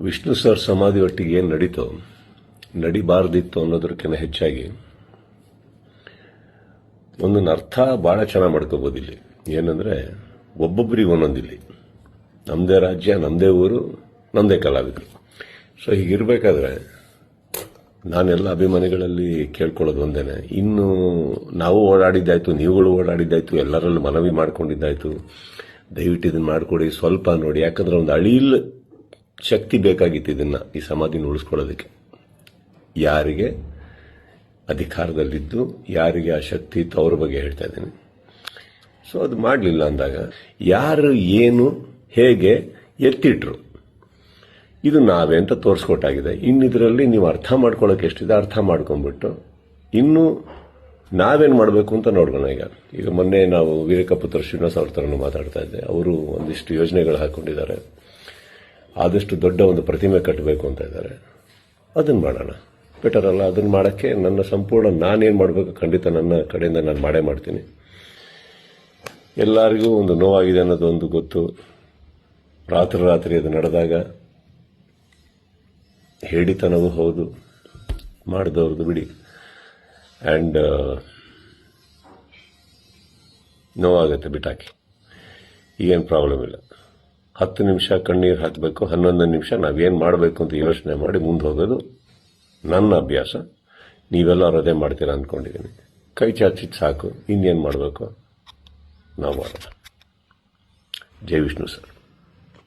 Vishnu sir ಸಮಾಧಿ ಒಟ್ಟಿಗೆ ಏನು ನಡೀತೋ ನಡಿಬಾರ್ದಿತ್ತು ಅನ್ನೋದಕ್ಕಿಂತ ಹೆಚ್ಚಾಗಿ ಒಂದೊಂದು ಅರ್ಥ ಭಾಳ ಚೆನ್ನಾಗಿ ಮಾಡ್ಕೋಬೋದು ಇಲ್ಲಿ. ಏನಂದ್ರೆ ಒಬ್ಬೊಬ್ಬರಿಗೆ ಒಂದೊಂದಿಲ್ಲಿ ನಮ್ಮದೇ ರಾಜ್ಯ, ನಮ್ಮದೇ ಊರು, ನಮ್ಮದೇ ಕಲಾವಿದರು. ಸೊ ಹೀಗಿರ್ಬೇಕಾದ್ರೆ ನಾನೆಲ್ಲ ಅಭಿಮಾನಿಗಳಲ್ಲಿ ಕೇಳ್ಕೊಳ್ಳೋದು ಒಂದೇನೆ, ಇನ್ನು ನಾವು ಓಡಾಡಿದ್ದಾಯ್ತು, ನೀವುಗಳು ಓಡಾಡಿದ್ದಾಯ್ತು, ಎಲ್ಲರಲ್ಲೂ ಮನವಿ ಮಾಡ್ಕೊಂಡಿದ್ದಾಯ್ತು, ದಯವಿಟ್ಟು ಇದನ್ನು ಮಾಡಿಕೊಡಿ, ಸ್ವಲ್ಪ ನೋಡಿ. ಯಾಕಂದ್ರೆ ಒಂದು ಅಳಿಲ್ ಶಕ್ತಿ ಬೇಕಾಗಿತ್ತು ಇದನ್ನ ಈ ಸಮಾಧಿನ ಉಳಿಸ್ಕೊಳ್ಳೋದಕ್ಕೆ. ಯಾರಿಗೆ ಅಧಿಕಾರದಲ್ಲಿದ್ದು ಯಾರಿಗೆ ಆ ಶಕ್ತಿ ಇತ್ತು ಅವ್ರ ಬಗ್ಗೆ ಹೇಳ್ತಾ ಇದ್ದೀನಿ. ಸೊ ಅದು ಮಾಡಲಿಲ್ಲ ಅಂದಾಗ ಯಾರು ಏನು ಹೇಗೆ ಎತ್ತಿಟ್ರು ಇದು ನಾವೇ ಅಂತ ತೋರಿಸ್ಕೊಟ್ಟಾಗಿದೆ. ಇನ್ನಿದ್ರಲ್ಲಿ ನೀವು ಅರ್ಥ ಮಾಡ್ಕೊಳ್ಳೋಕೆ ಎಷ್ಟಿದೆ ಅರ್ಥ ಮಾಡ್ಕೊಂಡ್ಬಿಟ್ಟು ಇನ್ನು ನಾವೇನು ಮಾಡಬೇಕು ಅಂತ ನೋಡ್ಕೋಣ. ಈಗ ಮೊನ್ನೆ ನಾವು ವೀರಕಪುತ್ರ ಶ್ರೀನಿವಾಸ್ ಅವ್ರ ಥರನೂ ಮಾತಾಡ್ತಾ ಇದ್ದೆ. ಅವರು ಒಂದಿಷ್ಟು ಯೋಜನೆಗಳು ಹಾಕೊಂಡಿದ್ದಾರೆ, ಆದಷ್ಟು ದೊಡ್ಡ ಒಂದು ಪ್ರತಿಮೆ ಕಟ್ಟಬೇಕು ಅಂತ ಇದ್ದಾರೆ. ಅದನ್ನು ಮಾಡೋಣ, ಬೆಟರ್ ಅಲ್ಲ? ಅದನ್ನು ಮಾಡೋಕ್ಕೆ ನನ್ನ ಸಂಪೂರ್ಣ ನಾನೇನು ಮಾಡಬೇಕು ಖಂಡಿತ ನನ್ನ ಕಡೆಯಿಂದ ನಾನು ಮಾಡೇ ಮಾಡ್ತೀನಿ. ಎಲ್ಲರಿಗೂ ಒಂದು ನೋವಾಗಿದೆ ಅನ್ನೋದು ಒಂದು ಗೊತ್ತು. ರಾತ್ರಿ ಅದು ನಡೆದಾಗ ಹೇಳಿತನವೂ ಹೌದು, ಮಾಡಿದವ್ರದ್ದು ಬಿಡಿ. ಆ್ಯಂಡ್ ನೋವಾಗುತ್ತೆ, ಬಿಟ್ಟಾಕಿ, ಈಗೇನು ಪ್ರಾಬ್ಲಮ್ ಇಲ್ಲ. 10 ನಿಮಿಷ ಕಣ್ಣೀರು ಹಾಕಬೇಕು, 11 ನಿಮಿಷ ನಾವೇನು ಮಾಡಬೇಕು ಅಂತ ಯೋಚನೆ ಮಾಡಿ ಮುಂದೆ ಹೋಗೋದು ನನ್ನ ಅಭ್ಯಾಸ. ನೀವೆಲ್ಲರೂ ಅದೇ ಮಾಡ್ತೀರಾ ಅಂದ್ಕೊಂಡಿದ್ದೀನಿ. ಕೈ ಚಾಚಿದ್ದು ಸಾಕು, ಇನ್ನೇನು ಮಾಡಬೇಕು ನಾವು ಮಾಡೋಣ. ಜೈ ವಿಷ್ಣು ಸರ್.